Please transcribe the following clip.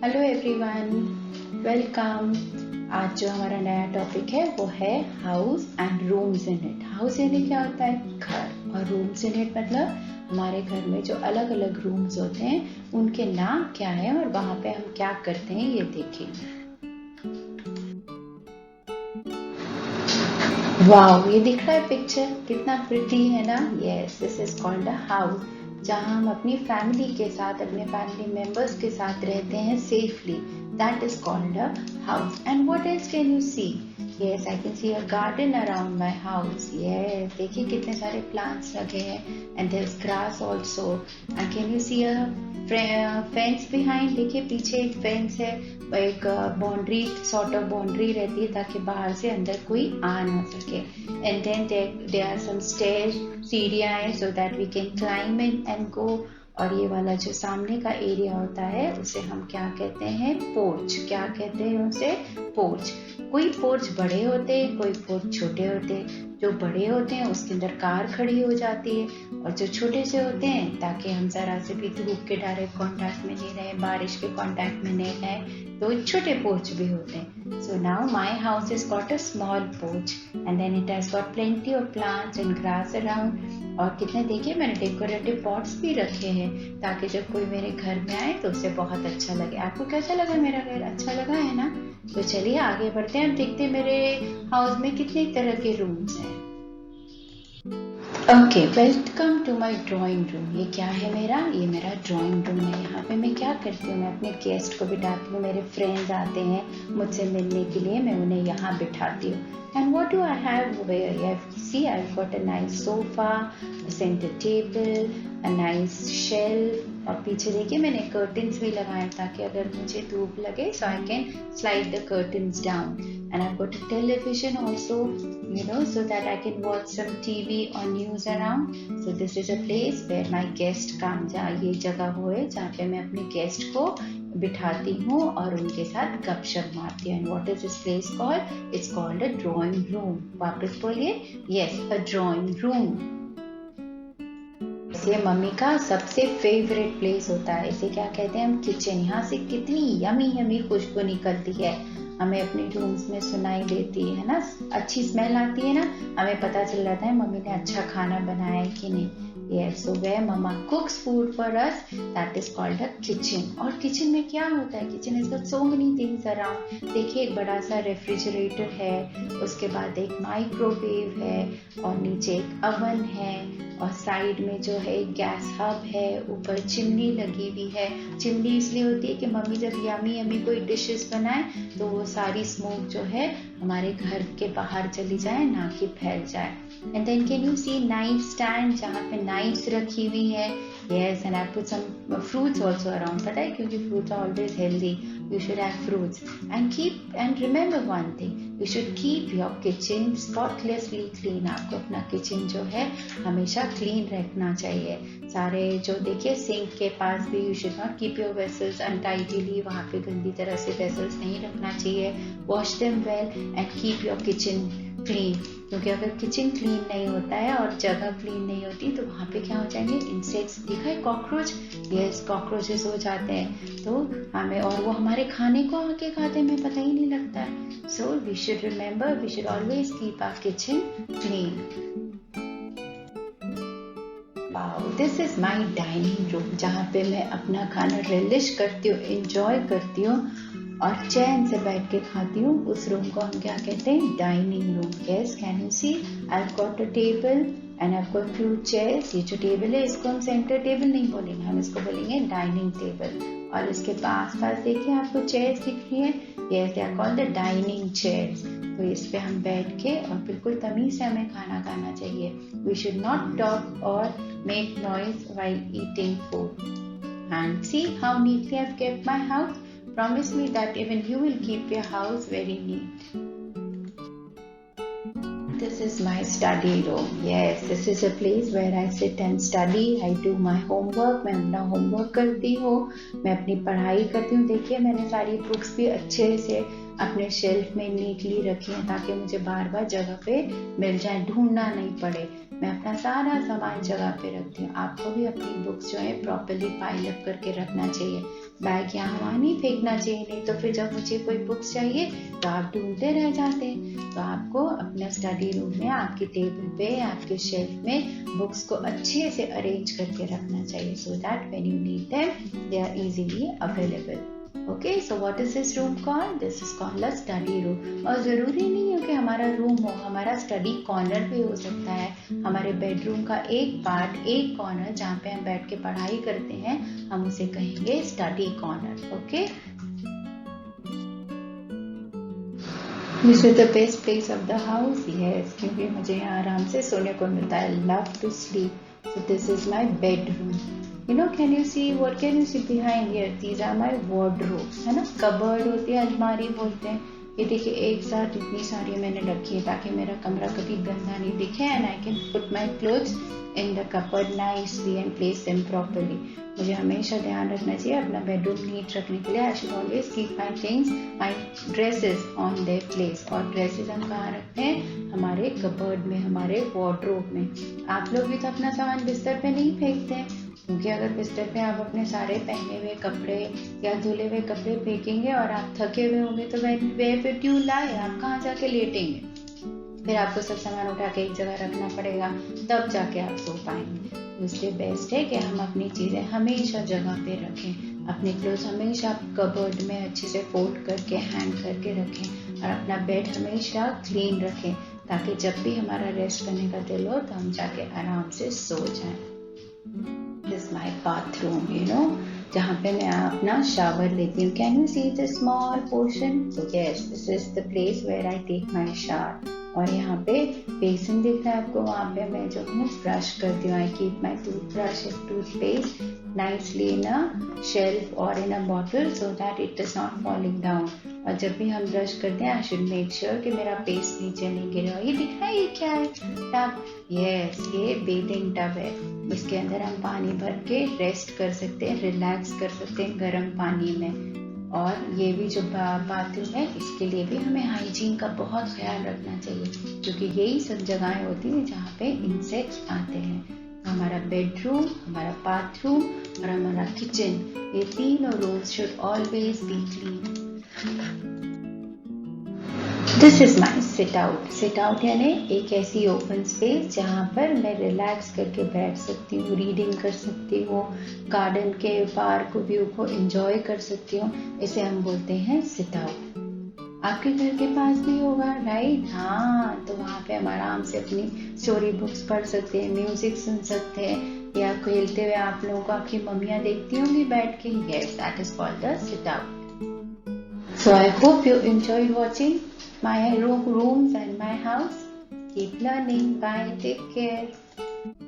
Hello everyone, welcome. आज जो हमारा नया टॉपिक है वो है house and rooms in it. House यानी क्या होता है? घर, और रूम्स इन इट मतलब हमारे घर में जो अलग अलग रूम्स होते हैं उनके नाम क्या है और वहाँ पे हम क्या करते हैं ये देखेंगे। वाओ, ये दिख रहा है पिक्चर, कितना प्रिटी है ना। Yes, this is called a house, जहाँ हम अपनी फैमिली के साथ, अपने फैमिली मेंबर्स के साथ रहते हैं safely. That is called a house. And what else can you see? Yes, I can see a garden around my house. Yes, देखिए कितने सारे प्लांट्स लगे हैं and there is grass also. And can you see a fence behind? देखिए पीछे एक fence है, एक बाउंड्री, सॉर्ट ऑफ बाउंड्री रहती है ताकि बाहर से अंदर कोई आ ना सके। And then there are some stairs, सीढ़ियां हैं, so that we can climb in and go. और ये वाला जो सामने का एरिया होता है उसे हम क्या कहते हैं? पोर्च। क्या कहते हैं उसे? पोर्च। कोई पोर्च बड़े होते हैं, कोई पोर्च छोटे होते हैं। जो बड़े होते हैं उसके अंदर कार खड़ी हो जाती है, और जो छोटे से होते हैं ताकि हम जरा से भी धूप के डायरेक्ट कांटेक्ट में नहीं रहे, बारिश के कांटेक्ट में नहीं रहे, तो छोटे पोर्च भी होते हैं। So now my house is got a small porch and then it has got plenty of plants and grass around. और कितने, देखिए मैंने डेकोरेटिव पॉट्स भी रखे हैं ताकि जब कोई मेरे घर में आए तो उसे बहुत अच्छा लगे। आपको कैसा लगा मेरा घर? अच्छा लगा है ना? तो चलिए आगे बढ़ते हैं, हम देखते हैं मेरे हाउस में कितने तरह के रूम्स हैं। Okay, welcome to my drawing room. ये क्या है मेरा? ये मेरा ड्राइंग रूम है। यहाँ पे मैं क्या करती हूँ, मैं अपने गेस्ट को बिठाती हूँ। मेरे फ्रेंड्स आते हैं मुझसे मिलने के लिए, मैं उन्हें यहाँ बिठाती हूँ। And what do I have over here? See, I have got a nice sofa, a centre table, a nice shelf, और पीछे देखिए मैंने कर्टन्स भी लगाए ताकि अगर मुझे धूप लगे so I can slide the curtains down. And I've got a television also, so that I can watch some TV or news around. So this is a place where my guest come, जहाँ ये जगह वो है जहाँ पे मैं अपने guest को बिठाती हूँ और उनके साथ गपशप मारती हूँ। And what is this place called? It's called a drawing room. वापस बोलिए, yes, a drawing room. ये मम्मी का सबसे फेवरेट प्लेस होता है, इसे क्या कहते हैं हम? किचन। यहाँ से कितनी यमी यमी खुशबू निकलती है, हमें अपने रूम्स में सुनाई देती है ना, अच्छी स्मेल आती है ना, हमें पता चल जाता है मम्मी ने अच्छा खाना बनाया है कि नहीं। Yes, so where mama cooks food for us, that is called a kitchen. और किचन में क्या होता है? Kitchen has got so many things around. देखिए एक बड़ा सा रेफ्रिजरेटर है, उसके बाद एक माइक्रोवेव है, और नीचे एक अवन है, और साइड में जो है गैस हब है, ऊपर चिमनी लगी हुई है। चिमनी इसलिए होती है कि मम्मी जब यमी यमी कोई डिशेस बनाए तो वो सारी स्मोक जो है हमारे घर के बाहर चली जाए, ना कि फैल जाए। And then can you see knife stand, जहाँ पे नाइफ्स रखी हुई है। Yes, and I put some fruits also around. पता है, क्योंकि fruits are always healthy. You should have fruits. And remember one thing. You should keep your kitchen spotlessly clean. आपको अपना किचन जो है हमेशा क्लीन रखना चाहिए। सारे जो देखिए सिंक के पास भी you should not keep your vessels untidily. वहाँ पे गंदी तरह से vessels नहीं रखना चाहिए। Wash them well and keep your kitchen clean, क्योंकि अगर किचन क्लीन नहीं होता है और जगह क्लीन नहीं होती तो वहाँ पे क्या हो जाएंगे? इंसेक्ट्स। दिखा है कॉकरोच? यस, कॉकरोचेस हो जाते हैं, तो हमें, और वो हमारे खाने को आके खाते हैं, हमें पता ही नहीं लगता है। So we should remember, we should always keep our kitchen clean. Wow, this is my dining room, जहाँ पे मैं अपना खाना रिलिश करती हूँ, एंजॉय करती हूँ और चैन से बैठ के खाती हूँ। उस रूम को हम क्या कहते हैं? Dining room. Yes, can you see, I have got a table and I have got few chairs. ये जो टेबल है इसको हम सेंटर टेबल नहीं बोलेंगे, हम इसको बोलेंगे डाइनिंग टेबल। और इसके पास पास देखिए आपको चेयर्स दिख रही है। Yes, they are called the dining chairs. तो इस पे हम बैठ के और बिल्कुल तमीज से हमें खाना खाना चाहिए। वी शुड नॉट टॉक और make noise while eating food. And see how neatly I have kept my house. Promise me that even you will keep your house very neat. This is my study room. Yes, this is a place where I sit and study. I do my homework. मैं अपना homework करती हूँ, मैं अपनी पढ़ाई करती हूँ। देखिए मैंने सारी बुक्स भी अच्छे से अपने शेल्फ में नीटली रखी हैं ताकि मुझे बार बार जगह पे मिल जाए, ढूंढना नहीं पड़े। मैं अपना सारा सामान जगह पे रखती हूँ। आपको भी अपनी बुक्स जो है प्रॉपरली पाइल अप करके रखना चाहिए बैग यहाँ वहाँ नहीं फेंकना चाहिए, नहीं तो फिर जब मुझे कोई बुक्स चाहिए तो आप ढूंढते रह जाते हैं। तो आपको अपना स्टडी रूम में आपकी टेबल पे आपके शेल्फ में बुक्स को अच्छे से अरेंज करके रखना चाहिए, so that when you need them they are easily available. Okay, so what is this room called? This is called a study room. और जरूरी नहीं है कि हमारा रूम हो, हमारा स्टडी कॉर्नर भी हो सकता है। हमारे बेडरूम का एक पार्ट, एक कॉर्नर जहाँ पे हम बैठ के पढ़ाई करते हैं, हम उसे कहेंगे study corner. Okay, this is the best place of the house. Yes, क्योंकि मुझे यहाँ आराम से सोने को मिलता है। Love to sleep. So this is my bedroom. You know, can you see, what can you see behind here? These are my wardrobes, है ना, कबर्ड होती है, अलमारी बोलते हैं। ये देखिए एक साथ इतनी सारी मैंने रखी है ताकि मेरा कमरा कभी गंदा नहीं दिखे, and I can put my clothes in the cupboard nicely and place them properly. मुझे हमेशा ध्यान रखना चाहिए अपना बेडरूम नीट रखने के लिए। I should always keep my things, my dresses on their place. और ड्रेसेस हम कहाँ रखते हैं? हमारे कबर्ड में, हमारे वार्डरोब में। आप लोग भी तो अपना सामान बिस्तर पे नहीं फेंकते हैं, क्योंकि अगर बिस्तर पे आप अपने सारे पहने हुए कपड़े या धुले हुए कपड़े फेंकेंगे और आप थके हुए होंगे तो वे फिर ट्यूब लाए, आप कहाँ जाके लेटेंगे? फिर आपको सब सामान उठा के एक जगह रखना पड़ेगा, तब जाके आप सो पाएंगे। इसलिए बेस्ट है कि हम अपनी चीजें हमेशा जगह पे रखें, अपने क्लोथ हमेशा कबर्ड में अच्छे से फोल्ड करके हैंग करके रखें, और अपना बेड हमेशा क्लीन रखें ताकि जब भी हमारा रेस्ट करने का दिल हो तो हम जाके आराम से सो जाएं। This is my bathroom, you know, जहाँ पे मैं अपना शावर लेती हूँ। Can you see the small portion? So yes, this is the place where I take my shower. और यहाँ पे बेसिन दिख रहा है आपको, वहाँ पे मैं जो है ब्रश करती हूँ। I keep my toothbrush and toothpaste nicely in a shelf और in a bottle so that it is not falling down. और जब भी हम ब्रश करते हैं आई शुड मेक श्योर कि मेरा पेस्ट नीचे नहीं गिरे। ये दिख रहा है, ये क्या है? टब। यस, ये बेथिंग टब है। इसके अंदर हम पानी भर के रेस्ट कर सकते हैं, रिलैक्स कर सकते हैं गर्म पानी में। और ये भी जो बाथरूम है, इसके लिए भी हमें हाइजीन का बहुत ख्याल रखना चाहिए, क्योंकि यही सब जगहें होती हैं जहाँ पे इंसेक्ट्स आते हैं। हमारा बेडरूम, हमारा बाथरूम और हमारा किचन, ये तीनों rooms should always be clean. This is my sit out. Sit out यानी एक ऐसी ओपन स्पेस जहाँ पर मैं रिलैक्स करके बैठ सकती हूँ, रीडिंग कर सकती हूँ, गार्डन के पार्क व्यू को एंजॉय कर सकती हूँ। इसे हम बोलते हैं सिट आउट। आपके घर के पास भी होगा, राइट? हाँ, तो वहाँ पे हम आराम से अपनी स्टोरी बुक्स पढ़ सकते हैं, म्यूजिक सुन सकते हैं, या खेलते हुए आप लोगों को आपकी मम्मियाँ देखती होंगी बैठ के। Yes, that is called the sit out. So I hope you enjoyed watching my rooms and my house. Keep learning. Bye. Take care.